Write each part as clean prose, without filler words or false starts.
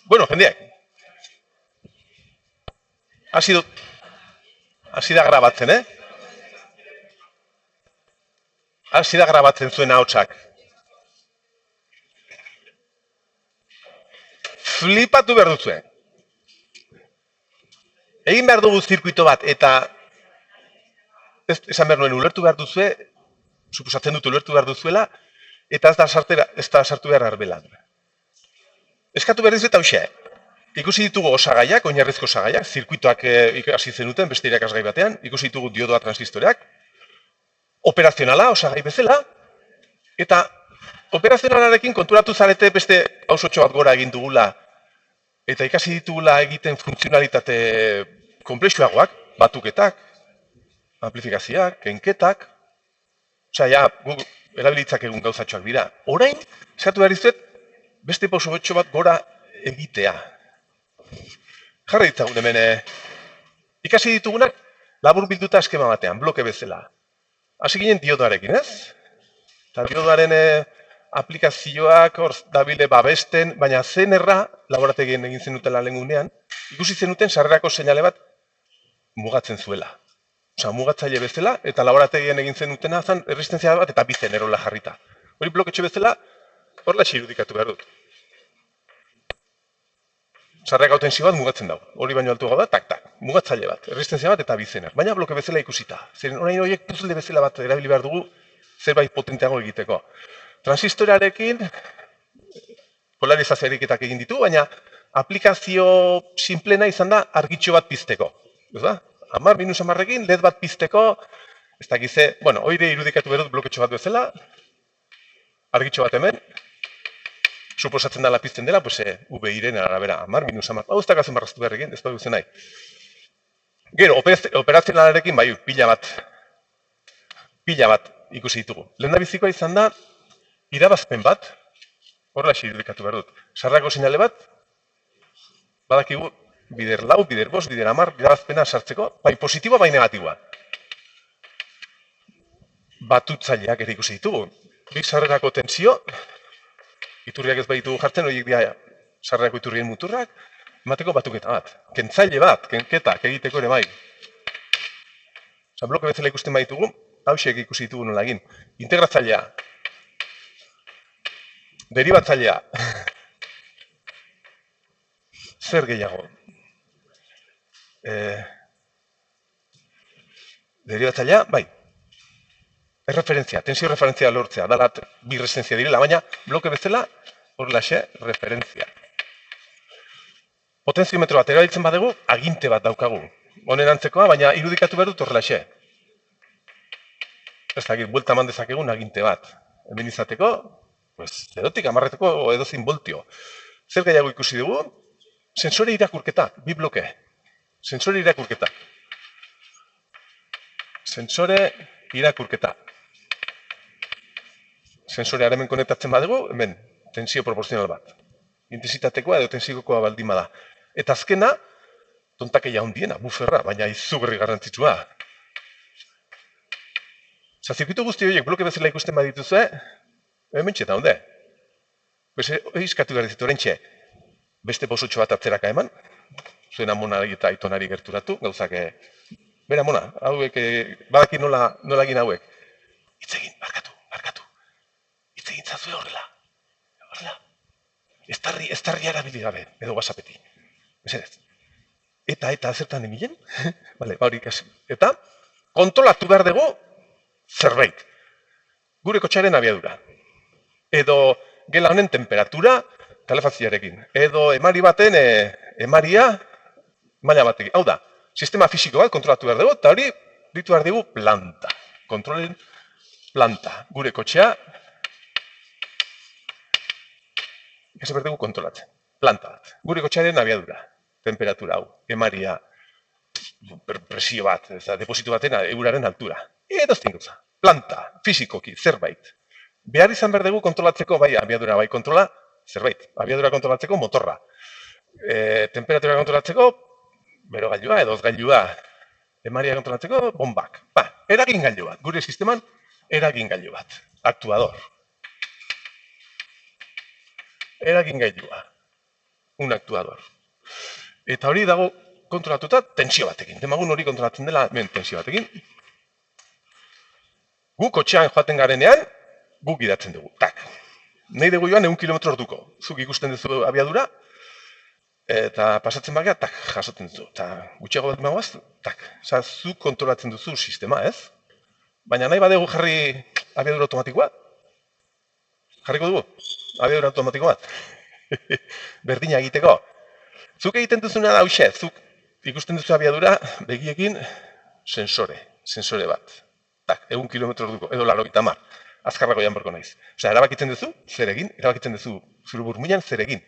Bueno, jendeak, hasi da grabatzen, eh? Hasi da grabatzen zuen ahotsak. Flipatu behar duzue. Egin behar dugu zirkuito bat, eta esan behar nuen ulertu behar duzue, suposatzen dut ulertu behar duzuela, eta ez da sartu behar arbelan. Eskatu behar dizuet hauxe. Ikusi ditugu osagaiak, oinarrizko osagaiak, zirkuitoak hasi zenuten beste irakasgai batean, ikusi ditugu diodoa transistoreak, operazionala, osagai bezala, eta operazionalarekin konturatu zarete beste hausotxo bat gora egin dugula, eta ikasi ditugula egiten funtzionalitate komplexuagoak, batuketak, amplifikazioak, kenketak, osea, ja, guk erabilitzak egun gauzatxoak dira. Orain, eskatu behar dizuet, beste pausotxo bat gora egitea. Jarri ditzagun hemen, ikasi ditugunak labur bilduta eskema batean, bloke bezala. Hasi ginen diodoarekin, ez? Eta diodoaren aplikazioak hor dabile babesten, baina zenerra, laborategien egin zenutela lehengunean, ikusi zenuten sarrerako seinale bat mugatzen zuela. Osa, mugatzaile bezala, eta laborategien egin zenutena zen erresistentzia bat eta bizen erola jarrita. Hori bloketxo bezala, horla irudikatu behar dut. Sarrerako tensio bat mugatzen dago. Hori baino altu da, tak. Mugatzaile bat, erresistentzia bat eta bizenak. Baina bloke bezala ikusita. Zeren orain horiek puzzle bezala bat erabili behar dugu zerbait potenteago egiteko. Transistorearekin polarizazio ariketak egin ditu, baina aplikazio simplena izan da argitxo bat pizteko. Ez da? 10-10ekin LED bat pizteko, ez dakize, bueno, hori irudikatu behar dut bloketxo bat bezala, argitxo bat hemen, suposatzen dela pizten dela, pues, VI-ren arabera, 10-10. Hau ez da gazen barraztu behar egin, ez da duzen nahi. Gero, operazionalarekin, bai, pila bat ikusi ditugu. Lehen da bizikoa izan da, irabazpen bat, horrela irudikatu behar dut, sarrako seinale bat, badakigu, bider lau, bider bost, bider 10, irabazpena sartzeko, bai positiboa, bai negatiboa. Batutzaileak ere ikusi ditugu. Bi sarrerako tensio, iturriak ez baditugu jartzen, horiek dira sarrerako iturrien muturrak, emateko batuketa bat. Kentzaile bat, kenketak egiteko ere bai. Osa, bloke bezala ikusten baditugu, hausiek ikusi ditugu nola egin. Integratzailea, deribatzailea, zer gehiago? Deribatzailea, bai. Erreferentzia, tensio referentzia lortzea, dala bi resistentzia direla, baina bloke bezala horrelaxe referentzia. Potenziometro bat erabiltzen badegu, aginte bat daukagu. Honen antzekoa, baina irudikatu behar dut horrelaxe. Ez dakit, buelta eman dezakegun aginte bat. Hemen izateko, pues, edotik amarreteko edozin voltio. Zer gehiago ikusi dugu? Sensore irakurketa, bi bloke. Sensore irakurketa. Sensore irakurketa. Sensorearen hemen konektatzen badegu, hemen, tensio proporzional bat. Intensitatekoa edo tensiokoa baldin bada. Eta azkena, tontakeia handiena, buferra, baina izugarri garrantzitsua. Osa, zirkuitu guzti horiek bloke bezala ikusten badituzue, hemen txeta honde. Bese, izkatu behar dizitu horrentxe, beste posutxo bat atzeraka eman, zuen amonari eta aitonari gerturatu, gauzak, bera amona, hauek, badaki nola egin hauek. Itzegin, barkatu. Itzegin zazue horrela. Estarri arabili gabe, edo WhatsAppetik. Mesedez. Eta zertan emilen? Vale, hori ikasi. Eta, kontrolatu behar dugu zerbait. Gure kotxearen abiadura. Edo gela honen temperatura kalefazioarekin. Edo emari baten emaria maila batekin. Hau da, sistema fisiko bat kontrolatu behar dugu, eta hori ditu behar dugu planta. Kontrolen planta. Gure kotxea ikasi behar dugu kontrolatzen. Planta bat. Gure kotxearen abiadura. Temperatura hau. Emaria presio bat, depositu baten euraren altura. Edo zinguza. Planta, fisikoki, zerbait. Behar izan behar dugu kontrolatzeko, bai, abiadura, bai, kontrola, zerbait. Abiadura kontrolatzeko motorra. Temperatura kontrolatzeko, berogailua edo ozgailua. Emaria kontrolatzeko, bombak. Eragin gailu bat. Gure sisteman, eragin gailu bat. Aktuador. Eragin gailua. un actuador. Eta hori dago kontrolatuta tensio batekin. Demagun hori kontrolatzen dela hemen tensio batekin. Gu kotxean joaten garenean, guk gidatzen dugu. Tak. Nahi dugu joan 100 kilometro orduko. Zuk ikusten duzu abiadura, eta pasatzen bagea, tak, jasotzen duzu. Eta gutxiago bat magoaz, tak. Osa, zuk kontrolatzen duzu sistema, ez? Baina nahi badegu jarri abiadura automatikoa? Jarriko dugu? Abiadura automatikoa? Berdina egiteko. Zuk egiten duzuna da hauxe, zuk ikusten duzu abiadura begiekin sensore bat. Tak, 100 kilometro orduko, edo 80, azkarrago janborko naiz. Osea, erabakitzen duzu, zer egin, erabakitzen duzu zure burmuinan zer egin.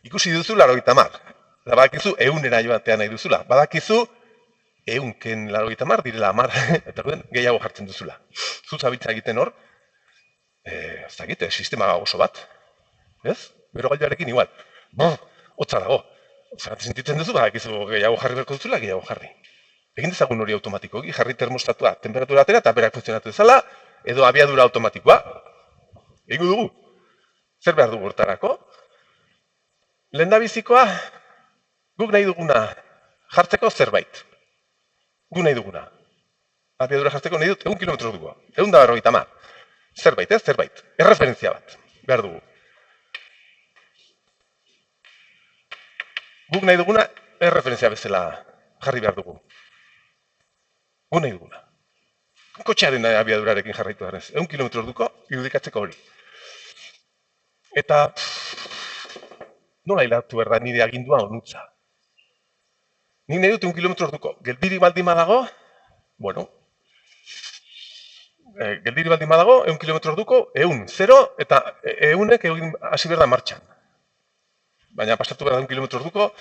Ikusi duzu 80, badakizu 100era joatea nahi duzula, badakizu 100 ken 80 direla 10, eta gehiago jartzen duzula. Zu zabiltza egiten hor, ez dakit, sistema oso bat, ez? Bero gailuarekin igual, hotza dago. Zagatzen sentitzen duzu, badakizu gehiago jarri berko duzula, gehiago jarri. Egin dezagun hori automatikoki, jarri termostatua temperatura atera eta berak funtzionatu dezala, edo abiadura automatikoa. Egingo dugu. Zer behar dugu hortarako? Lehendabizikoa, guk nahi duguna jartzeko zerbait. Guk nahi duguna. Abiadura jartzeko nahi dut 100 kilometro orduko. 150. Zerbait, ez? Zerbait. Erreferentzia bat. Behar dugu. Guk nahi duguna erreferentzia bezala jarri behar dugu. Guk nahi duguna. Kotxearen abiadurarekin jarraitu garez. 100 kilometro orduko irudikatzeko hori. Eta nola hilatu behar da nire agindua onutza. Nik nahi dut 1 kilometro orduko. Geldiri baldin badago, bueno, geldiri baldin badago, 1 kilometro orduko, 100, 0, eta 100ek egin hasi behar da martxan. Baina pasatu behar da 1 kilometro orduko,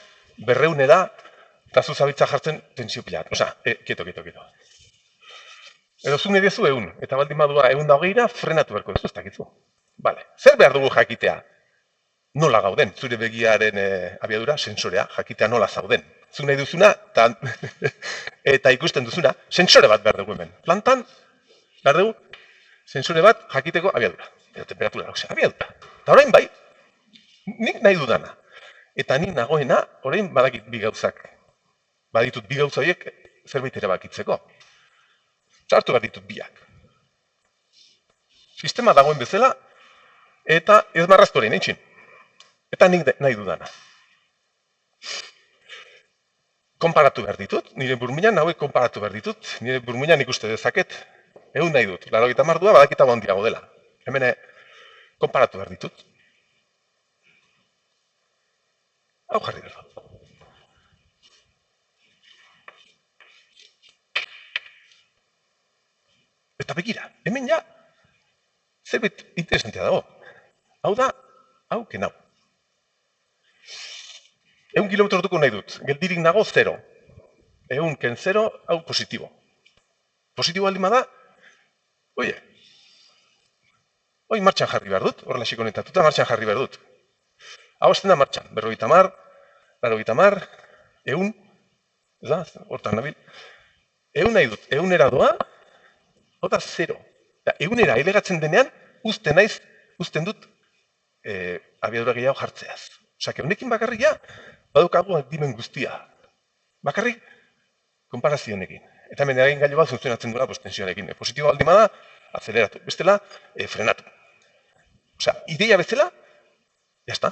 200era, eta zuzabitza jartzen tensio pilat. Osa, kieto. Edo zu nahi dezu 100, eta baldin badua 120ra, frenatu beharko duzu, ez dakizu. Vale. Zer behar dugu jakitea? Nola gauden, zure begiaren abiadura, sensorea, jakitea nola zauden. Zu nahi duzuna, eta ikusten duzuna, sensore bat behar dugu hemen. Plantan, behar dugu, sensore bat jakiteko abiadura. Edo temperatura, abiadura. Eta orain bai, nik nahi dudana. Eta nik nagoena, orain badakit bi gauzak. Baditut bi gauza horiek zerbait erabakitzeko. Sartu behar ditut biak. Sistema dagoen bezala, eta ez marraztu hori nahi txin. Eta nik nahi dudana. Konparatu behar ditut, nire burmuinan hauek konparatu behar ditut, nire burmuinan ikuste dezaket, egun nahi dut, 80 dua badakita handiago dela. Hemen konparatu behar ditut. Hau jarri behar dut. Eta begira, hemen ja, zerbait interesantea dago. Hau da, hau ken hau. 100 kilometro orduko nahi dut, geldirik nago 0. 100 ken 0, hau positibo. Positibo aldima da, oie, hoi martxan jarri behar dut, horrela konetatuta martxan jarri behar dut. Hau azten da martxan, 50, 80, 100, ez da, hortan nabil. 100 nahi dut, 100era doa, hau da 0. Eta 100era elegatzen denean, uzten dut abiadura gehiago jartzeaz. Osa, honekin bakarrik ja, badukagu dimen guztia. Bakarrik, konparazionekin. Eta hemen egin gailu bat funtzionatzen duela tensioarekin. Positibo baldin bada, azeleratu. Bestela, frenatu. Osea, ideia bezala, jazta.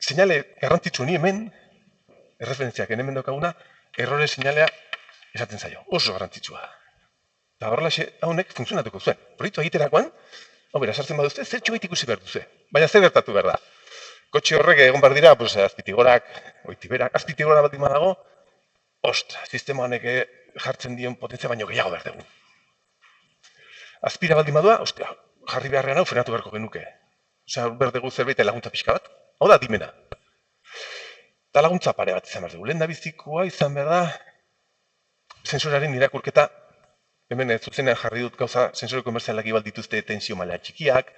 Seinale garrantzitsu ni hemen, erreferentziak hemen daukaguna, errore seinalea esaten zaio. Oso garrantzitsua. Eta horrela honek funtzionatuko zuen. Proiektu egiterakoan, hau bera, sartzen baduzte, zertxo baita ikusi behar duzu. Baina zer gertatu behar da. Kotxe horrek egon behar dira, azpitigorak, oitiberak, azpitigora bat ima dago, sistema honek jartzen dion potentzia baino gehiago behar dugu. Azpira baldin badua, jarri beharrean hau frenatu beharko genuke. Osea, behar dugu zerbait laguntza pixka bat. Hau da, dimena. Eta laguntza pare bat izan behar dugu. Lehen da bizikoa izan behar da, sensoraren irakurketa, hemen zuzenean jarri dut gauza sensore komerzialak ibal dituzte tensio maila txikiak,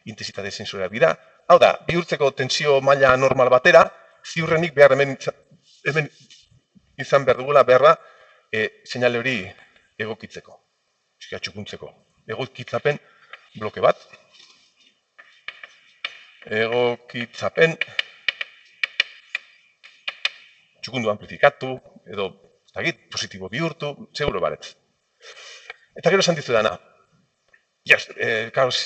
intensitate sensoreak dira. Hau da, bihurtzeko tensio maila normal batera, ziurrenik behar hemen izan behar dugula behar da, seinale hori egokitzeko, txukuntzeko. Egokitzapen bloke bat. egokitzapen, txukundu amplifikatu, edo, ez dakit, positibo bihurtu, seguro baretz. Eta gero esan dizu dana,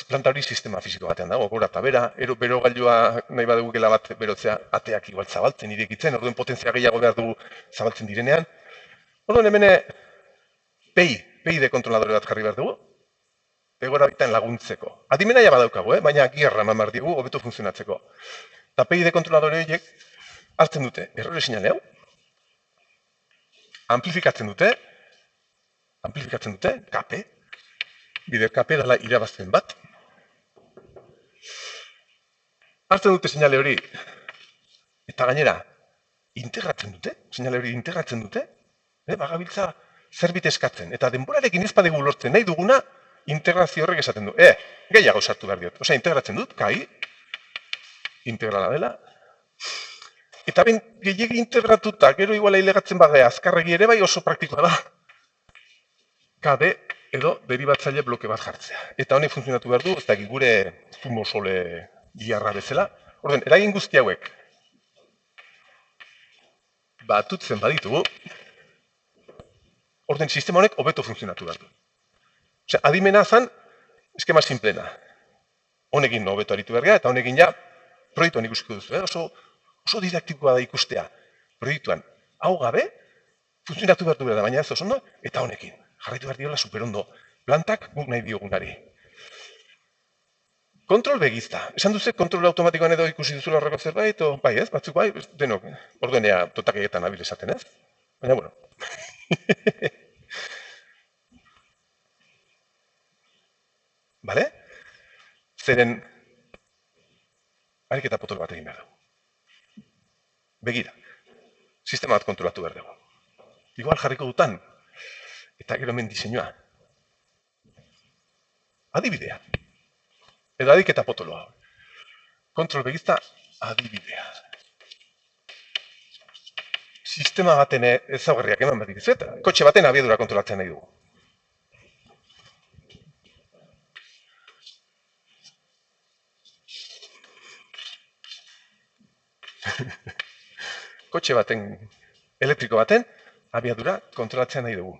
planta hori sistema fisiko batean dago, gora eta bera, bero gailua nahi badugu gela bat berotzea ateak igual zabaltzen, irekitzen, orduen potentzia gehiago behar dugu zabaltzen direnean. Orduen hemen PI de kontroladore bat jarri behar dugu, egora bitan laguntzeko. Adimena ja badaukagu, baina gierra eman behar digu, hobeto funtzionatzeko. Eta PI de kontroladore horiek hartzen dute errore sinale hau, amplifikatzen dute, KP, bider KP dela irabazten bat. Hartzen dute sinale hori, eta gainera, integratzen dute, bagabiltza zerbait eskatzen, eta denborarekin ez badegu lortzen nahi duguna, integrazio horrek esaten du. Gehiago sartu behar diot. Osea, integratzen dut, KI, integrala dela, eta ben gehiagi integratuta, gero iguala hilegatzen badea, azkarregi ere bai oso praktikoa da. KD edo deribatzaile bloke bat jartzea. Eta honek funtzionatu behar du, ez da gure zumosole giarra bezala. Orden, eragin guzti hauek batutzen baditugu, orden, sistema honek hobeto funtzionatu behar du. Osea, adimena zan, eskema simplena. Honekin hobeto aritu behar gara, eta honekin ja, proiektuan ikusiko duzu, oso didaktikoa da ikustea. Proiektuan, hau gabe, funtzionatu behar du behar da, baina ez oso ondo, eta honekin. Jarraitu behar diola superondo. Plantak guk nahi diogunari. Kontrol begizta. Esan duzu kontrol automatikoan edo ikusi duzula horreko zerbait, bai ez, batzuk bai, denok, orduenea totakegetan abil esaten ez. Baina, bueno. Bale? Zeren, ariketa potol bat egin behar dugu. Begira, sistema bat kontrolatu behar dugu. Igual jarriko dutan, eta gero hemen diseinua. Adibidea. Edo adiketa potoloa. Kontrol begizta, adibidea. Sistema baten ezaugarriak eman bat dituzu, eta kotxe baten abiadura kontrolatzen nahi dugu. Kotxe baten, elektriko baten, abiadura kontrolatzen nahi dugu.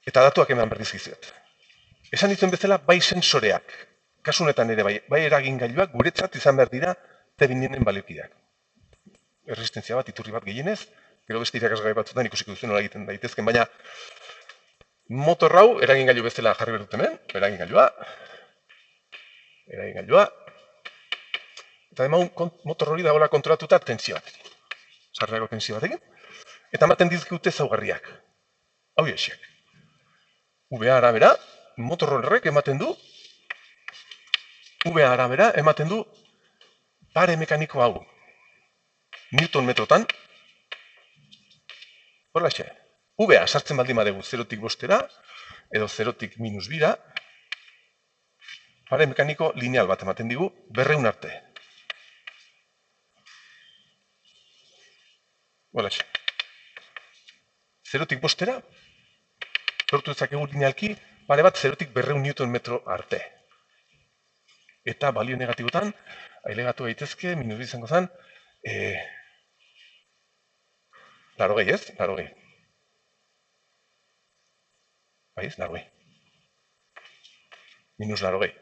Eta datuak eman berdizkizuet. Esan dituen bezala, bai sensoreak, kasunetan ere bai eragingailuak guretzat izan behar dira tebininen baliokideak. Erresistentzia bat, iturri bat gehienez, gero beste irakasgai batzutan ikusiko duzu nola egiten daitezken, baina motor hau eragingailu bezala jarri behar dut hemen, eragingailua, eta emaun motor hori dagoela kontrolatuta tensio batekin. Sarreago tensio batekin, eta ematen dizkute ezaugarriak. Hau esiak. VA arabera, motor horrek ematen du pare mekaniko hau. Newton metrotan. Horla xe. VA sartzen baldin badegu 0-tik 5 edo 0-tik -2, pare mekaniko lineal bat ematen digu 200 arte. Horla xe. 0-tik 5 lortu ezakegu linealki, pare bat 0-tik 200 Newton metro arte. Eta balio negatibotan, ailegatu gaitezke, -2 izango zen, 80, ez? 80. Bai ez, 80. -80.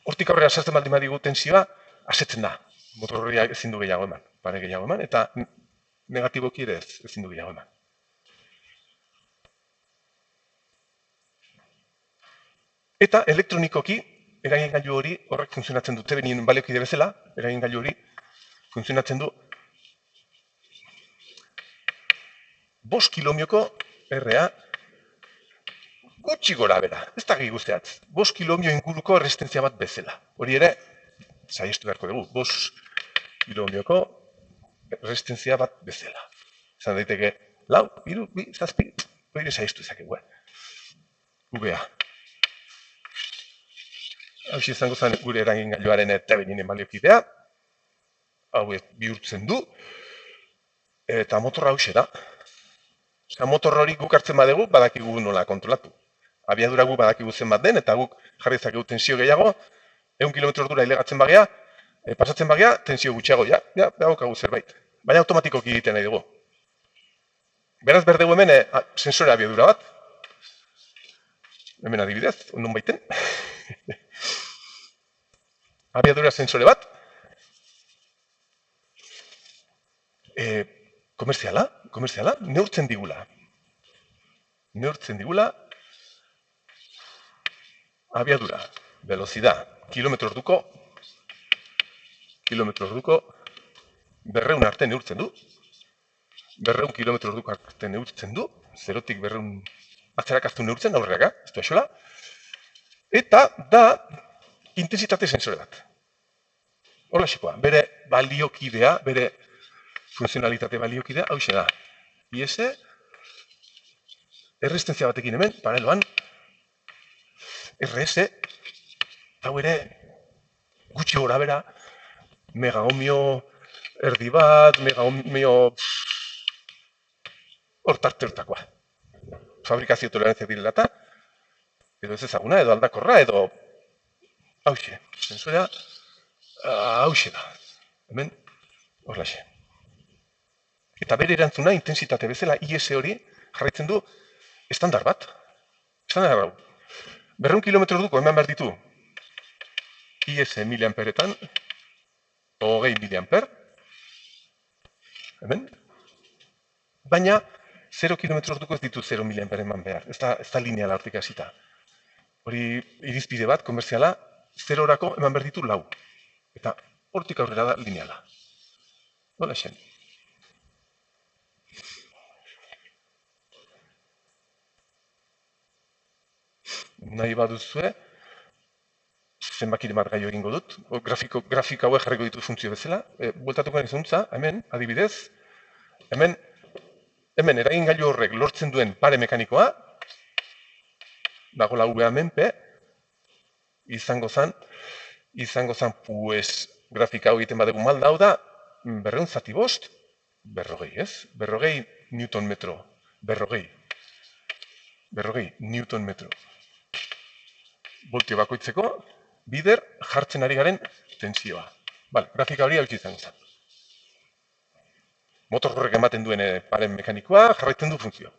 Hortik aurrera sartzen baldin badigu tensioa, asetzen da. Motor horria ezin du gehiago eman, pare gehiago eman, eta negatiboki ere ezin du gehiago eman. Eta elektronikoki, eragingailu hori horrek funtzionatzen du, tebenien baliokide bezala, eragingailu hori funtzionatzen du 5 kilomioko RA gutxi gora bera, ez da guztiatz, 5 kilomio inguruko erresistentzia bat bezala. Hori ere, saiestu beharko dugu, 5 kilomioko erresistentzia bat bezala. Zan daiteke, 4, 3, 2, 7, hori saiestu ezakegu, VA. Hau izango zen gure eragingailuaren tebeninen baliokidea. Hau bihurtzen du. Eta motorra hau da. Motor hori guk hartzen badegu, badakigu nola kontrolatu. Abiadura guk badakigu zenbat den, eta guk jarri dezakegu tensio gehiago, 100 km/h ilegatzen bagea, pasatzen bagea, tensio gutxiago, ja, daukagu zerbait. Baina automatikoki egiten nahi dugu. Beraz, berdegu hemen sensore abiadura bat. Hemen adibidez, non baiten. Abiadura sensore bat. Komerziala, neurtzen digula. Abiadura, velocidad, kilometro orduko, 200 arte neurtzen du. 200 kilometro orduko arte neurtzen du. 0-tik 200 atzerakaztu neurtzen, aurreraka, ez du aixola. Eta da intensitate sensore bat. Horla xikoa, bere baliokidea, bere funzionalitate baliokidea, hau da. IS, errezistentzia batekin hemen, pareloan, RS, hau ere, gutxi gora bera, megaohmio erdi bat, megaohmio hortarteurtakoa. Fabrikazio tolerantzia direla eta, edo ez ezaguna, edo aldakorra, edo hauxe, sensorea, hauxe da. Hemen, horlaxe. Eta bere erantzuna, intensitate bezala, IS hori jarraitzen du estandar bat. Estandar hau. 200 kilometro orduko hemen behar ditu IS miliamperetan, 20 miliamper, hemen, baina 0 kilometro orduko ez ditu 0 miliamper eman behar, ez da lineala hortik hasita. Hori irizpide bat, komerziala, 0 orako eman behar ditu 4. Eta hortik aurrera da lineala. Nola xen? Nahi baduzue, zenbakiren bat gaio egingo dut, grafika hauek jarriko ditu funtzio bezala, bueltatuko nizuntza, hemen, adibidez, hemen eragin gailu horrek lortzen duen pare mekanikoa, dagoela UVA menpe, izango zan, pues, grafika hau egiten badegu malda hau da, 200 40, ez? 40 newton metro, 40 newton metro. Voltio bakoitzeko, bider jartzen ari garen tensioa. Grafika hori hau izango zen. Motor horrek ematen duen paren mekanikoa jarraitzen du funtzio.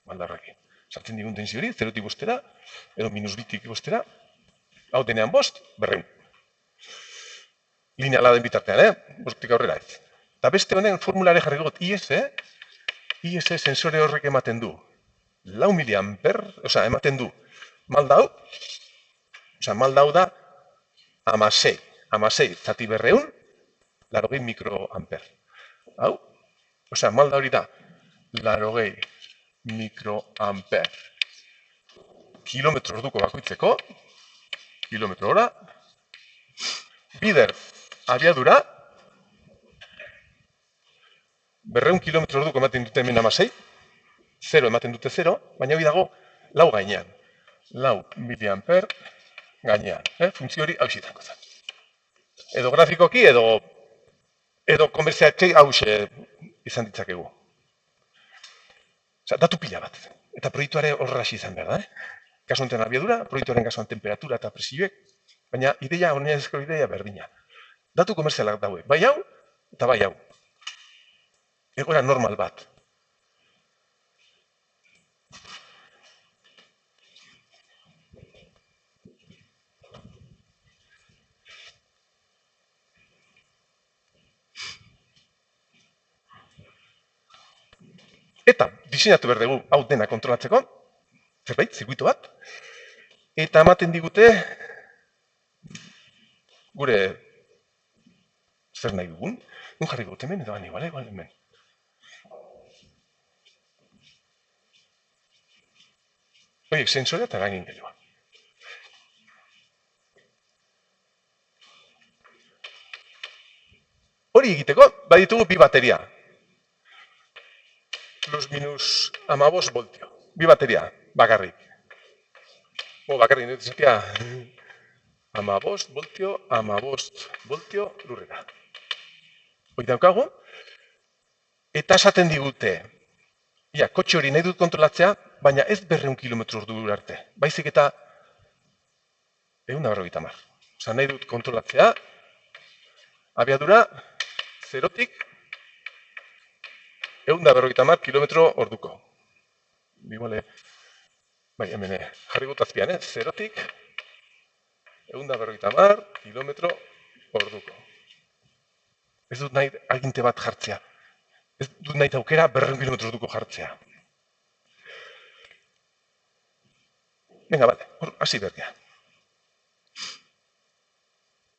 Maldarrakin. Sartzen digun tensio hori, 0-tik 5, edo -2-tik 5, hau denean 5, 200. Lineala den bitartean, 5-tik aurrera ez. Eta beste honen formulare jarri dut IS sensore horrek ematen du 4 miliamper, ematen du malda hau, malda hau da 16 zati 200, 80 mikroamper. Hau, malda hori da 80 mikroamper. Kilometro orduko bakoitzeko, kilometro hora, bider abiadura, 200 kilometro orduko ematen dute hemen 16, 0 ematen dute 0, baina hori dago 4 gainean. 4 miliamper gainean. Funtzio hori hau izango zen. Edo grafikoki, edo komerzialki hau izan ditzakegu. Datu pila bat. Eta proiektuare horrela izan behar da. Kasu honetan abiadura, proiektuaren kasuan temperatura eta presioek, baina ideia, oinarrizko ideia berdina. Datu komerzialak daue, bai hau eta bai hau. Egoera normal bat. Eta, diseinatu behar dugu hau dena kontrolatzeko, zerbait, zirkuito bat, eta ematen digute gure zer nahi dugun. Nun jarri gut hemen, edo bani, bale, hemen. Horiek sensorea eta eragin gailua. Hori egiteko, baditugu bi bateria. Plus minus 15 voltio. Bi bateria, bakarrik. Bakarrik, nire zatia 15 voltio lurrera. Hori daukagu. Eta esaten digute, kotxe hori nahi dut kontrolatzea, baina ez 200 kilometro ordu arte. Baizik eta 150. Osa, nahi dut kontrolatzea, abiadura, 0-tik 150 kilometro orduko. Iguale, bai, hemen jarri gutazpian, 0-tik 150 kilometro orduko. Ez dut nahi aginte bat jartzea. Ez dut nahi aukera 200 kilometro orduko jartzea. Venga, bale, hor, hasi bergea.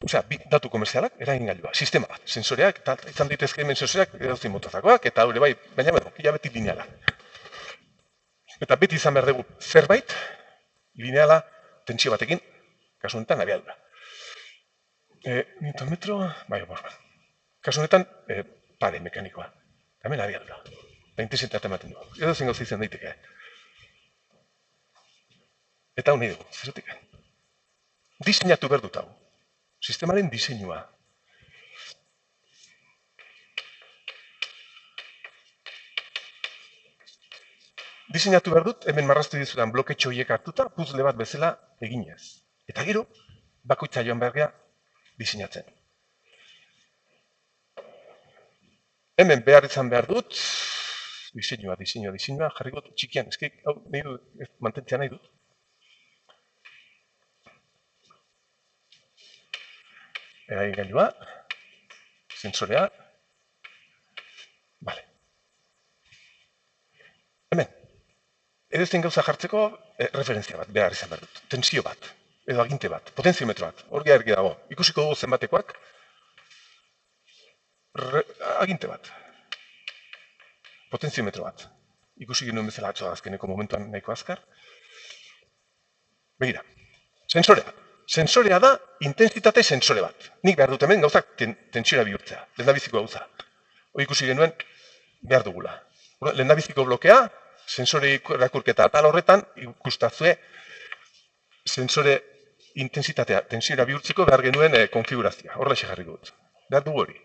Osea, bi datu komerzialak, eragingailua, sistema bat, sensoreak, eta izan daitezke hemen sensoreak edozein motazakoak, eta hori bai, baina ja beti lineala. Eta beti izan behar dugu zerbait, lineala, tentsio batekin, kasu honetan, abiadura. Newtonmetro, bai, borba. Kasu honetan, pare mekanikoa. Hemen abiadura. Da intensitatea ematen du. Edozein gauza izan daiteke. Eta hau nahi dugu, zerotik. Diseinatu behar dut hau. Sistemaren diseinua. Diseinatu behar dut, hemen marraztu dizudan bloketxo horiek hartuta, puzzle bat bezala eginez. Eta gero, bakoitza joan behar gea diseinatzen. Hemen behar izan behar dut, diseinua, jarriko txikian, eski, hau, nahi dut, mantentzea nahi dut. Eragingailua, sensorea, vale. Hemen, edozein gauza jartzeko referentzia bat, behar izan behar dut, tensio bat, edo aginte bat, potenziometro bat, hor argi dago, ikusiko dugu zenbatekoak, aginte bat, potenziometro bat, ikusi genuen bezala atzo azkeneko momentuan nahiko azkar. Begira, sensorea. Sensorea da intensitate sensore bat. Nik behar dut hemen gauzak tentsiora bihurtzea, lehendabiziko gauza. Hoi ikusi genuen behar dugula. Lehendabiziko blokea, sensore irakurketa atal horretan, ikustazue sensore intensitatea tentsiora bihurtzeko behar genuen konfigurazioa. Horrela jarri dut. Behar dugu hori.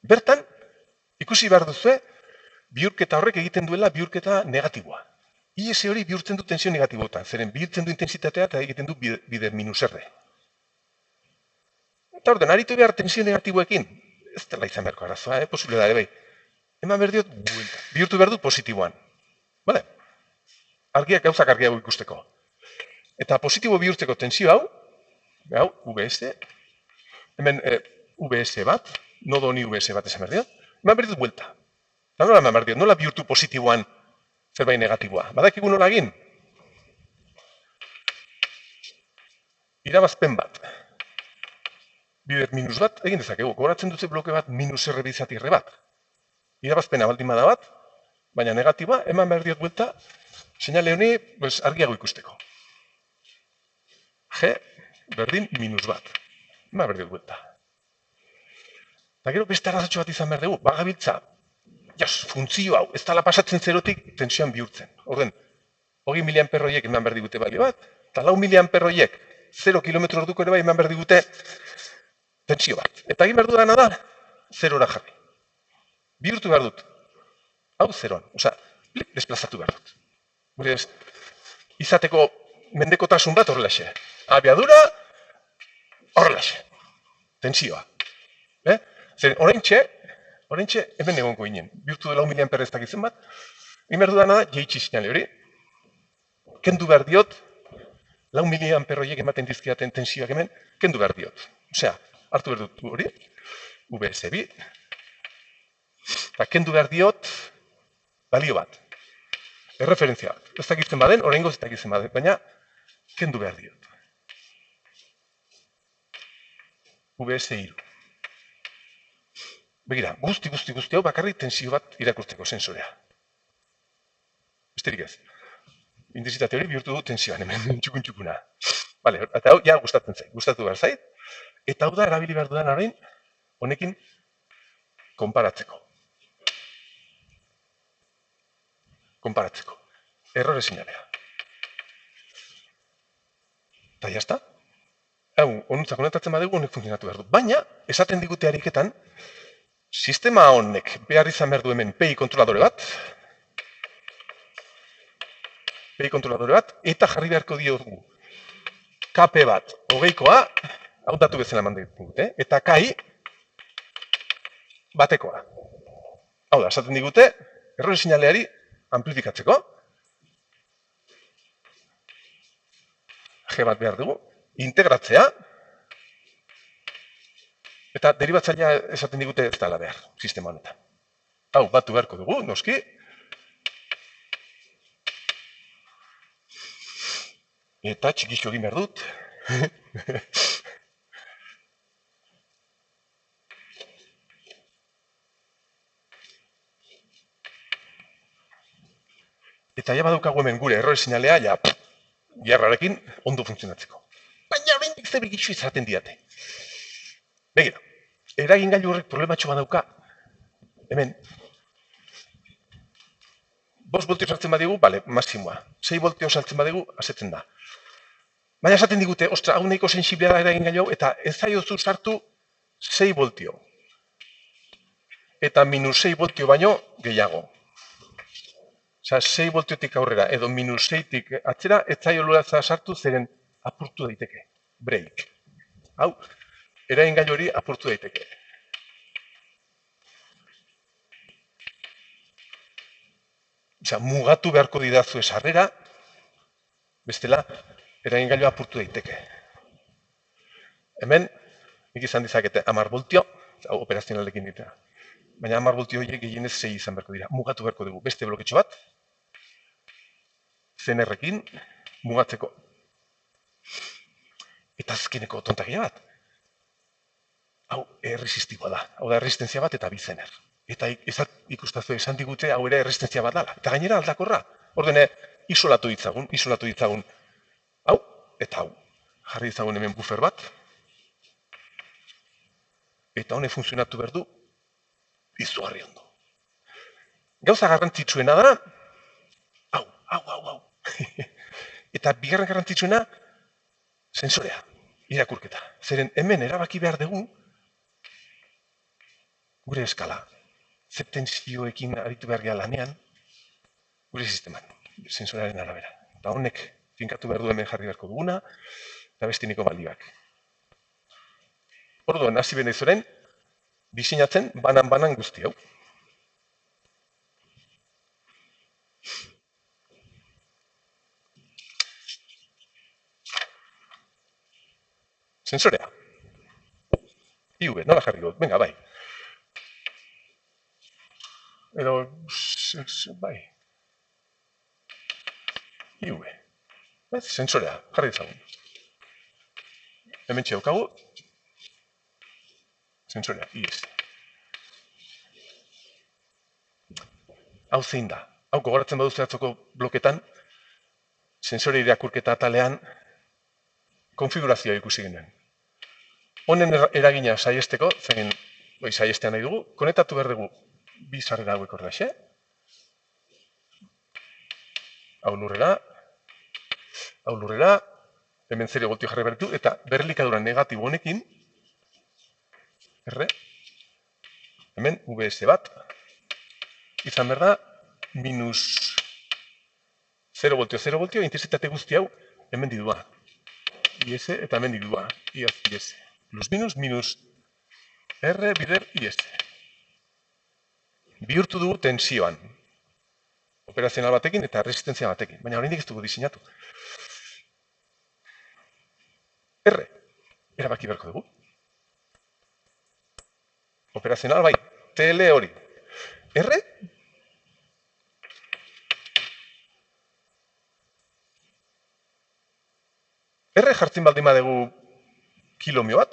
Bertan, ikusi behar duzue, bihurketa horrek egiten duela bihurketa negatiboa. IS hori bihurtzen du tensio negatibotan, zeren bihurtzen du intensitatea eta egiten du bide minus R. Eta orden, aritu behar tensio negatiboekin, ez dela izan beharko arazoa, posible da, bai. Eman behar diot, bihurtu behar dut positiboan. Vale? Argiak gauzak argiago ikusteko. Eta positibo bihurtzeko tensio hau, VS, hemen VS bat, nodo honi VS bat esan behar diot, eman behar dut buelta. Eta nola eman behar diot, nola bihurtu positiboan zerbait negatiboa. Badakigu nola egin? Irabazpen bat. Bider minus bat, egin dezakegu. Gogoratzen dutze bloke bat minus R bizati R bat. Irabazpena baldin bada bat, baina negatiboa, eman behar diot buelta, seinale honi argiago ikusteko. G berdin minus bat. Eman behar diot buelta. Eta gero beste arrazatxo bat izan behar dugu, bagabiltza, funtzio hau, ez dala pasatzen zerotik tensioan bihurtzen. Orden, 20 miliamperroiek eman behar digute balio bat, eta 4 miliamperroiek 0 kilometro orduko ere bai eman behar digute tensio bat. Eta egin behar dudana da, 0 jarri. Bihurtu behar dut. Hau 0an, osea, desplazatu behar dut. Gure ez, izateko mendekotasun bat horrelaxe. Abiadura, horrelaxe. Tensioa. Zer, oraintxe hemen egonko ginen. Bihurtu dela 1 miliamper ez dakitzen bat. Egin behar dudana da, jeitsi sinale hori. Kendu behar diot, 4 miliamperroiek ematen dizkidaten tensioak hemen, kendu behar diot. Osea, hartu behar dut hori, VS2, eta kendu behar diot balio bat. Erreferentzia bat. Ez dakitzen baden, oraingoz ez dakitzen baden, baina kendu behar diot. VS3. Begira, guzti hau bakarrik tensio bat irakusteko sensorea. Besterik ez. Intensitate hori bihurtu du tensioan, hemen txukun-txukuna. Vale, eta hau, ja, gustatu behar zait. Eta hau da, erabili behar dudan orain, honekin konparatzeko. Errore sinalea. Eta jazta. Hau, honuntzak konetatzen badugu, honek funtzionatu behar du. Baina, esaten digute ariketan, Sistema honek behar izan behar du hemen PI kontroladore bat, eta jarri beharko diogu KP bat, 20koa, hau datu bezala eman digute, eta KI batekoa. Hau da, esaten digute, errore sinaleari amplifikatzeko. G bat behar dugu, integratzea, eta deribatzailea esaten digute ez dela behar, sistema honetan. Hau, batu beharko dugu, noski. Eta txikixo egin behar dut. Eta ja badaukagu hemen gure errore sinalea, ja, jarrarekin ondo funtzionatzeko. Baina oraindik zebigitxu izaten diate. Begira, eragin gailu horrek problematxo badauka, hemen, 5 voltio saltzen badigu, bale, maksimoa. 6 voltio saltzen badigu, asetzen da. Baina esaten digute, ostra, hau nahiko sensiblea da eragin gailu hau, eta ez zaiozu sartu 6 voltio. Eta minus 6 voltio baino gehiago. Osa, 6 voltiotik aurrera, edo minus 6tik atzera, ez zaio loratza sartu, zeren apurtu daiteke. Break. Hau, eragin gailu hori apurtu daiteke. Osa, mugatu beharko didazu esarrera, bestela, eragin gailu apurtu daiteke. Hemen, nik izan dizakete 10 voltio, operazionalekin ditea. Baina 10 voltio horiek gehienez 6 izan beharko dira. Mugatu beharko dugu beste bloketxo bat, CNR-ekin mugatzeko. Eta azkeneko tontakia bat. Hau erresistiboa da. Hau da erresistentzia bat eta bi CNR. Eta ikustazu esan digute hau ere erresistentzia bat dala. Eta gainera aldakorra. Ordene, isolatu ditzagun. Hau eta hau. Jarri ditzagun hemen buffer bat. Eta honek funtzionatu behar du izugarri ondo. Gauza garrantzitsuena da, hau. Eta bigarren garrantzitsuena, sensorea, irakurketa. Zeren hemen erabaki behar dugu, gure eskala, zeptentzioekin aritu behar geha lanean, gure sisteman, sensorearen arabera. Eta honek finkatu behar du hemen jarri beharko duguna, eta bestineko balioak. Orduan, hasi behar izoren, diseinatzen banan guzti hau. Sensorea. IV, nola jarri dut? Venga, bai. Edo, bai. IV. Sensorea, jarri ditzagun. Hemen txeukagu. Sensorea, IS. Hau zein da. Hau gogoratzen baduzu atzoko bloketan, sensore irakurketa atalean, konfigurazioa ikusi genuen. Honen eragina saiesteko, zein saiestean nahi dugu, konektatu behar dugu bi sarrera hauek horrexe. Hau lurrera, hemen 0 voltio jarri behar ditu, eta berlikadura negatibo honekin, hemen VS bat, izan behar da, minus 0 voltio, intensitate guzti hau, hemen didua. IS eta hemen didua, IS. Plus minus, R bider IS. Bihurtu dugu tensioan. Operazional batekin eta resistentzia batekin. Baina oraindik ez dugu diseinatu. R, erabaki beharko dugu. Operazional bai, TL hori. R, jartzen baldin badegu kilomio bat.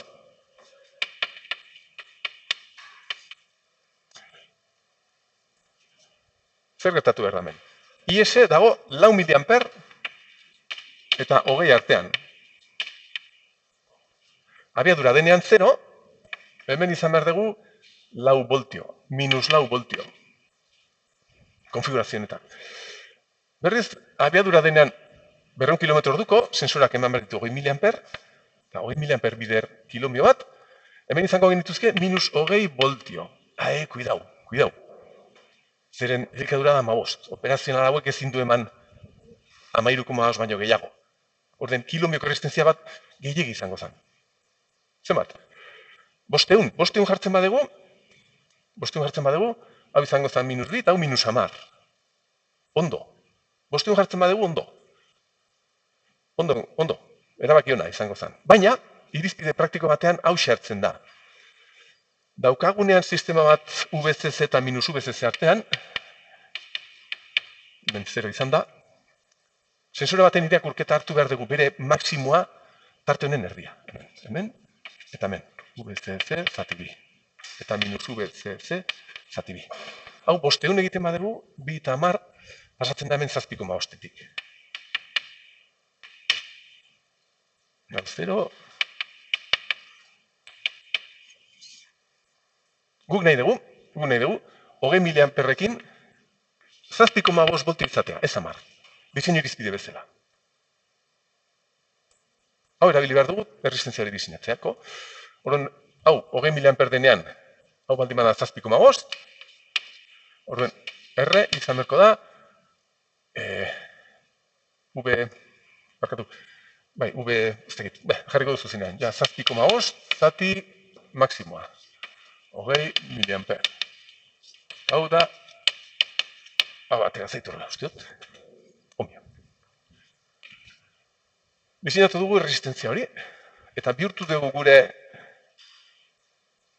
Zer gertatu behar da hemen. IS dago 4 miliamper eta 20 artean. Abiadura denean 0, hemen izan behar dugu 4 voltio, minus 4 voltio. Konfigurazionetan. Berriz, abiadura denean 200 kilometro orduko, sensorak eman behar ditu 20 miliamper, eta 20 miliamper bider kilomio bat, hemen izango genituzke minus 20 voltio. Kuidau. Zeren elikadura da 15. Operazional hauek ezin du eman 13,5 baino gehiago. Orden, kilomioko resistentzia bat gehiegi izango zen. Zenbat? 500 jartzen badegu, hau izango zen -2 eta hau -10. Ondo. 500 jartzen badegu, ondo. Ondo. Erabaki ona izango zen. Baina, irizpide praktiko batean hau hartzen da. Daukagunean sistema bat VCC eta -VCC artean, -0 izan da, sensore baten irakurketa hartu behar dugu bere maksimoa tarte honen erdia. Hemen, eta hemen, VCC zati bi. Eta -VCC zati bi. Hau, 500 egiten badugu, 2 eta 10 pasatzen da hemen 7,5-tik. 0. Guk nahi dugu, 20 miliamperrekin 7,5 volti izatea, ez 10. Diseinu irizpide bezala. Hau erabili behar dugu, erresistentzia hori diseinatzeako. Orduan, hau, 20 miliamper denean, hau baldin bada 7,5. Orduan, R izan berko da, jarriko duzu zinean, 7,5, zati maksimoa. 20 miliamper. Hau da, atera zaiturra, usteot. Omio. Diseinatu dugu resistentzia hori, eta bihurtu dugu gure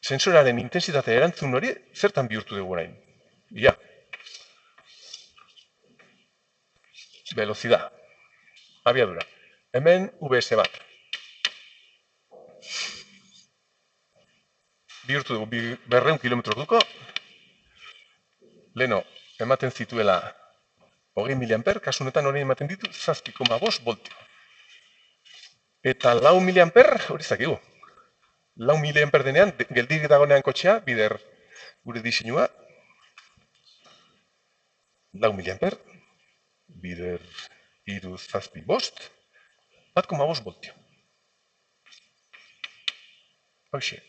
sensoraren intensitate erantzun hori, zertan bihurtu dugu orain? Ia. Velocidad. Abiadura. Hemen VS bat. Bihurtu dugu 200 kilometro duko, leno ematen zituela 20 miliamper, kasu honetan hori ematen ditu 7,5 voltio. Eta 4 miliamper, hori zakigu. 4 miliamper denean, geldirik dagoenean kotxea, bider gure diseinua. 4 miliamper, bider 3,7 1,5 voltio. Hoxe.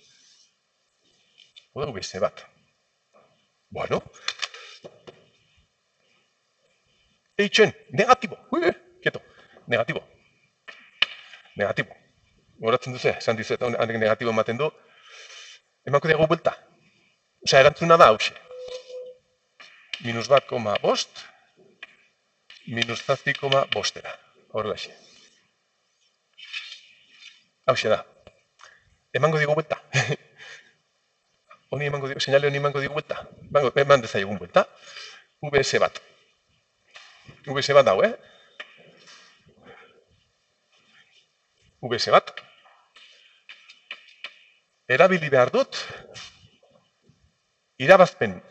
Oda VC bat. Bueno. Eitzen, negatibo. Kieto, negatibo. Horatzen duzu, esan dizu eta hanek negatibo ematen du. Emanko diago buelta. Osea, erantzuna da hause. -1,5, -7,5. Horrela xe. Hause da. Emango diago buelta. Señale honi emango diago buelta. Eman dezaiegun buelta. VS bat. VS bat dago, VS bat. Erabili behar dut irabazpen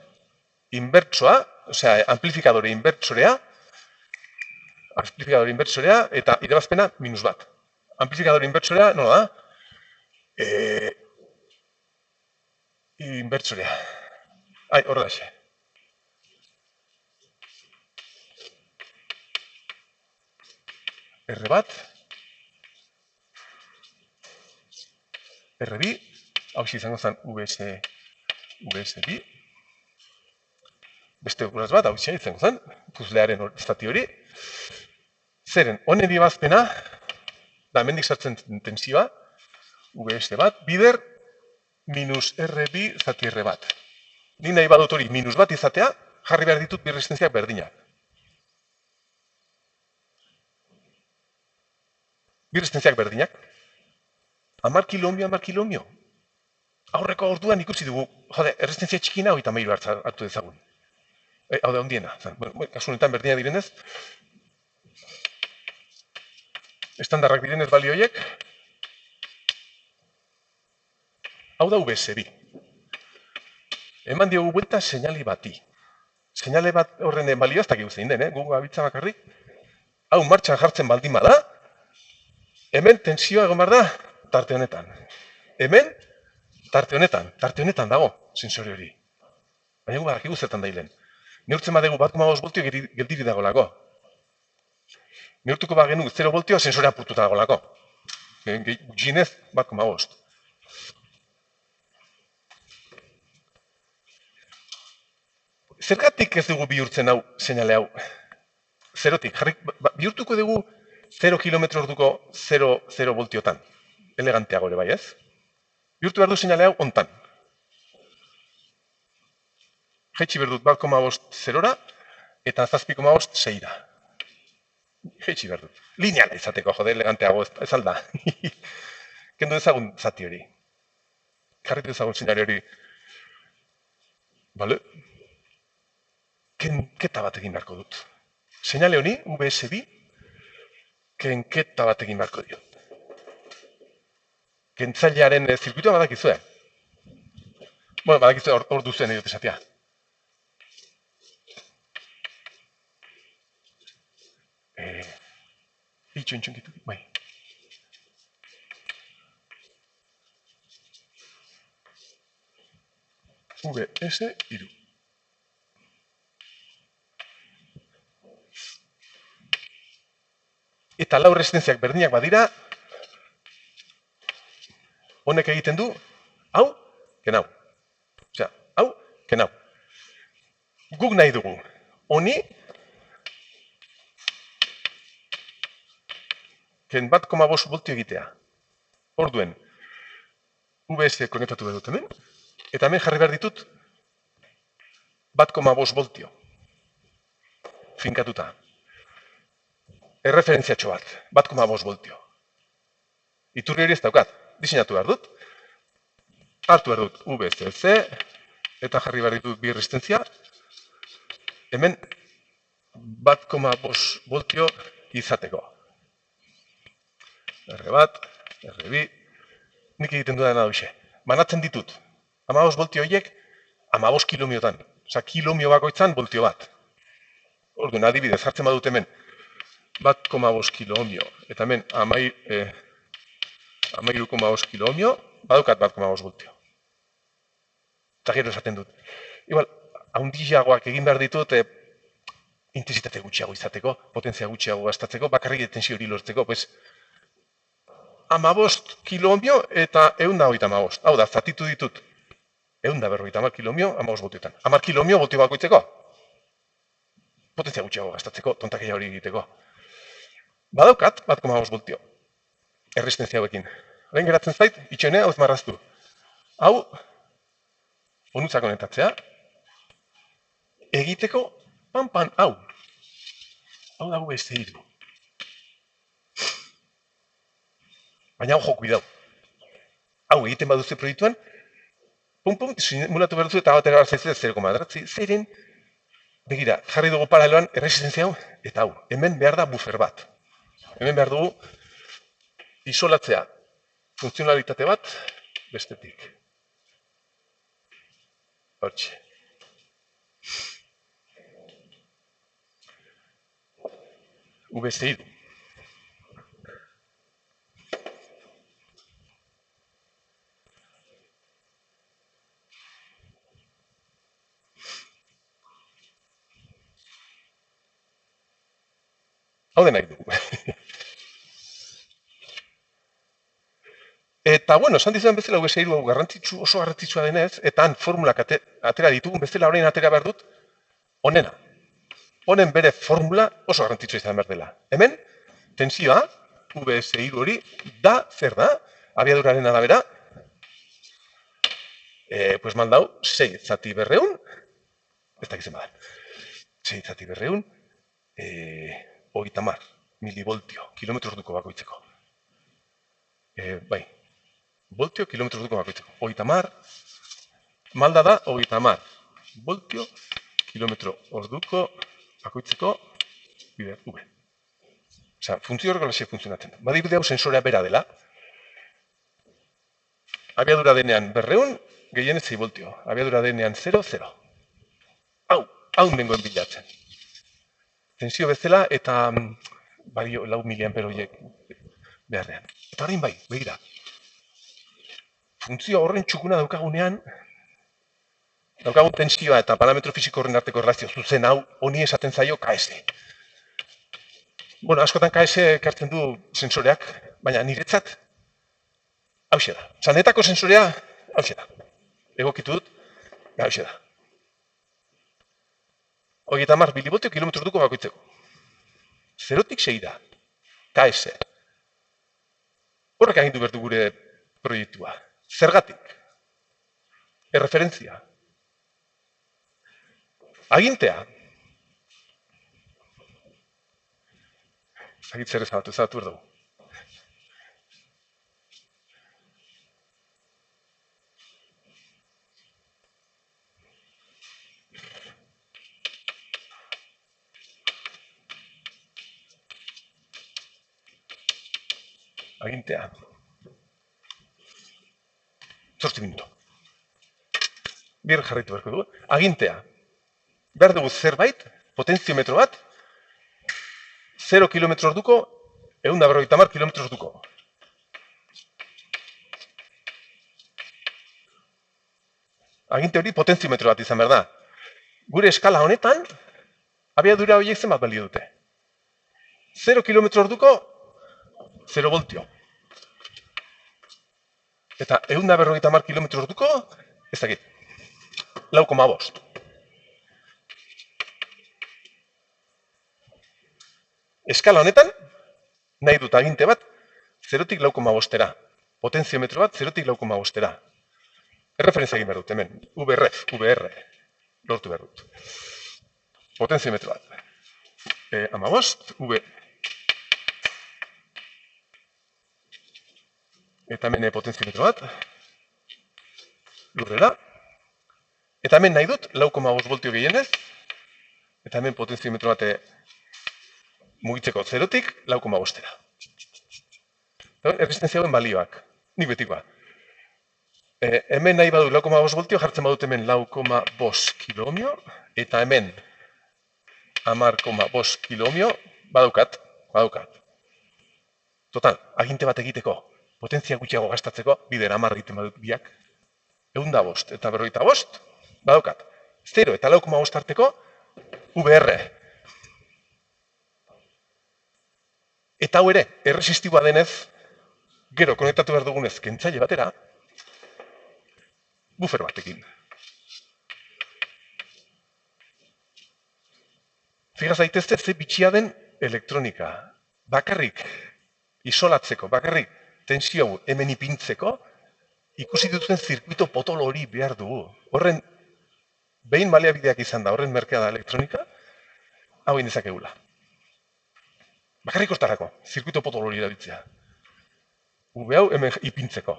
inbertsoa, osea, amplifikadore inbertsorea, eta irabazpena -1. Amplifikadore inbertsorea, nola da? Inbertsorea. Horrela xe. R bat, R bi, hau izango zen VS bi, beste okuraz bat, hau izango zen, puzlearen zati hori. Zeren, honen ibazpena, da hemendik sartzen tensioa, VS bat, bider, -R2 zati R bat. Nik nahi badut hori -1 izatea, jarri behar ditut bi resistentziak berdinak. Bi resistentziak berdinak. 10 kilomio. Aurreko orduan ikusi dugu, erresistentzia txikina 33 hartu dezagun. Hau da, ondiena. Kasu honetan berdinak direnez, estandarrak direnez balioiek, hau da VS bi. Eman diogu buelta seinali bati. Seinale bat horren balioa ez dakigu zein den, gugu abitza bakarrik. Hau martxan jartzen baldin bada, hemen tensioa egon behar da tarte honetan. Hemen, tarte honetan dago sensore hori. Baina gu badakigu zertan dailen. Neurtzen badegu 1,5 voltio geldiri dagolako. Neurtuko bagenu 0 voltio sensorea apurtuta dagolako. Gutxienez 1,5. Zergatik ez dugu bihurtzen hau, seinale hau? Zerotik, bihurtuko dugu 0 kilometro orduko 0 voltiotan. Eleganteago ere bai, ez? Bihurtu behar du seinale hau ontan. Jaitsi behar dut 1,5 zerora eta 7,5 6ra. Jaitsi behar dut. Lineala izateko, jode, eleganteago ez alda. Kendu ezagun zati hori. Jarritu ezagun seinale hori. Bale? Kenketa bat egin beharko dut. Seinale honi, VS2, kenketa bat egin beharko dio. Kentzailearen zirkuitua badakizue. Bueno, badakizue hor duzuen edo esatea. Itxontxonkitu, bai. VS2. Eta lau resistentziak berdinak badira, honek egiten du, hau, kenau. Osea, hau, kenau. Guk nahi dugu, honi, ken 1,5 voltio egitea. Orduen, VS konektatu behar dut hemen, eta hemen jarri behar ditut 1,5 voltio. Finkatuta. Erreferentziatxo bat, 1,5 voltio. Iturri hori ez daukat, diseinatu behar dut. Hartu behar dut VCC, eta jarri behar ditut bi resistentzia. Hemen 1,5 voltio izateko. R1, R2, nik egiten dudana duxe. Banatzen ditut, 15 voltio horiek, 15 kilomiotan. Osa, kilomio bakoitzan voltio bat. Orduan, adibidez, hartzen badut hemen, 1,5 kilomio, eta hemen 13,5 kilomio, badukat 1,5 voltio. Eta gero esaten dut. Igual, haundiagoak egin behar ditut, intensitate gutxiago izateko, potentzia gutxiago gastatzeko, bakarrik tensio hori lortzeko, pues, 15 kilomio eta 150. Hau da, zatitu ditut, 150 kilomio, 15 voltiotan. 10 kilomio voltio bakoitzeko. Potentzia gutxiago gastatzeko, tontakia hori egiteko. Badaukat, 1,5 voltio. Erresistentzia hauekin. Orain geratzen zait, itxoenea hau marraztu. Hau, honutza konektatzea, egiteko, pan, hau. Hau da VS2. Baina hau joku idau. Hau egiten baduzu proiektuan, pum, simulatu behar duzu eta batera zaizu 0,9. Zeren, begira, jarri dugu paraleloan erresistentzia hau, eta hau, hemen behar da buffer bat. Hemen behar dugu isolatzea funtzionalitate bat bestetik. Hortxe. VS2. Hau da nahi dugu. Eta, bueno, esan dizudan bezala VS2 hau oso garrantzitsua denez, eta han formulak atera ditugun bezala orain atera behar dut, honena. Honen bere formula oso garrantzitsua izan behar dela. Hemen, tensioa, VS2 hori, da, zer da, abiaduraren arabera, pues mandau, 6 zati berreun, ez dakizen badan, 6 zati berreun, 30 milivoltio, kilometro orduko bakoitzeko. Bai, voltio, kilometro orduko bakoitzeko. 30, malda da, 30 voltio, kilometro orduko bakoitzeko, bider, V. Osa, funtzio horreko lasia funtzionatzen da. Badirudi hau sensorea bera dela. Abiadura denean 200, gehienez 6 voltio. Abiadura denean 0, 0. Hau nengoen bilatzen. Tensio bezala eta bario 4 miliampero horiek beharrean. Eta horrein bai, begira. Funtzio horren txukuna daukagunean, daukagun tensioa eta parametro fisiko horren arteko erlazio zuzen hau, honi esaten zaio KS. Bueno, askotan KS ekartzen du sensoreak, baina niretzat, hauxe da. Zanetako sensorea, hauxe da. Egokitu dut, hauxe da. 30 milivoltio kilometro orduko bakoitzeko. 0-tik 6 da. KS. Horrek agindu berdu gure proiektua. Zergatik? Erreferentzia. Agintea. Zagit zer ezabatu berdu. Agintea. 8 minuto. Bir jarraitu beharko dugu. Agintea. Behar dugu zerbait, potenziometro bat, 0 kilometro orduko, 150 kilometro orduko. Aginte hori potenziometro bat izan behar da. Gure eskala honetan, abiadura horiek zenbat balio dute. 0 kilometro orduko, 0 voltio. Eta 150 kilometro orduko, ez dakit, 4,5. Eskala honetan, nahi dut aginte bat, 0-tik 4,5-era. Potenziometro bat, 0-tik 4,5-era. Erreferentzia egin behar dut, hemen. VR. Lortu behar dut. Potenziometro bat. 15, V. Eta hemen potenziometro bat. Lurrera. Eta hemen nahi dut, 4,5 voltio gehienez. Eta hemen potenziometro bat mugitzeko 0-tik 4,5-era. Erresistenziauen balioak. Nik betikoa. Hemen nahi badu 4,5 voltio, jartzen badut hemen 4,5 kilomio, eta hemen 10,5 kilomio, badaukat. Total, aginte bat egiteko, potentzia gutxiago gastatzeko, bider 10 egiten badut biak, 105 eta 55, badaukat. 0 eta 4,5 arteko, VR. Eta hau ere, erresistiboa denez, gero konektatu behar dugunez kentzaile batera, buffer batekin. Figaz daitezte, ze bitxia den elektronika. Bakarrik isolatzeko, bakarrik tensio hemen ipintzeko, ikusi duten zirkuito potolo hori behar dugu. Horren, behin baliabideak izan da, horren merkea da elektronika, hau egin dezakegula. Bakarrik hortarako, zirkuito potolo hori erabiltzea. V hau hemen ipintzeko.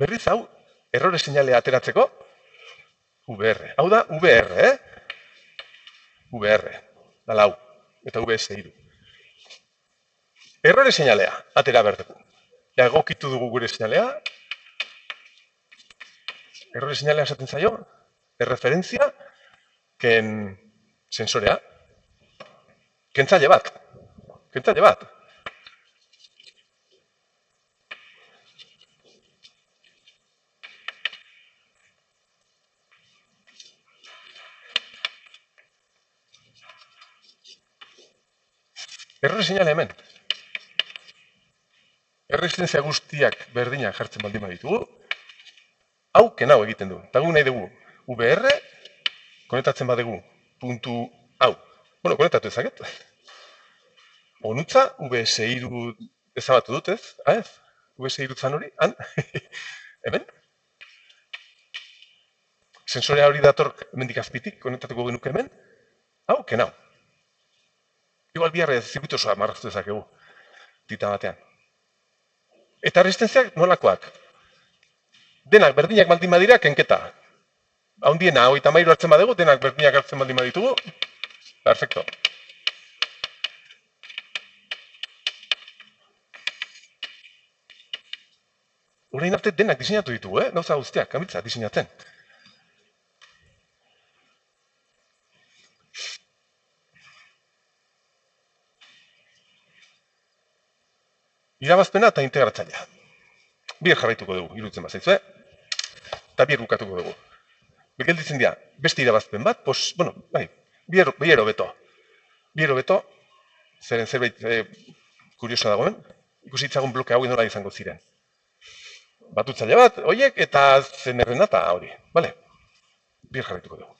Berriz hau, errore seinalea ateratzeko, VR. Hau da, VR, VR, dala hau, eta VS iru. Errore seinalea, atera berteko. Egokitu dugu gure seinalea. Errore seinalea esaten zaio, erreferentzia, sensorea. Kentzaile bat. Errore seinale hemen. Erresistentzia guztiak berdinak jartzen baldin baditugu, hau kenau egiten du. Eta gu nahi dugu VR, konektatzen badugu puntu hau. Bueno, konektatu ezaget. Onutza, VS3 ezabatu dut ez? VS3 zan hori, han? Hemen? Sensorea hori dator hemendik azpitik, konektatuko genuke hemen. Hau, kenau. Igual biharre zirkuito osoa marraztu ezakegu. Tita batean. Eta resistentziak nolakoak? Denak berdinak baldin badira, kenketa. Haundiena, 33 hartzen badegu, denak berdinak hartzen baldin baditugu. Perfecto. Orain arte denak diseinatu ditugu, gauza guztiak, gabiltza diseinatzen. Irabazpena eta integratzailea. Bier jarraituko dugu, iruditzen bazaitzu, eta bier bukatuko dugu. Gelditzen dira, beste irabazpen bat, bier hobeto. Bier hobeto, zeren zerbait kurioso dagoen, ikusi itzagun bloke hau nola izango ziren. batutzaile bat, horiek, eta zenerrena eta hori. Bale? Bir jarraituko dugu.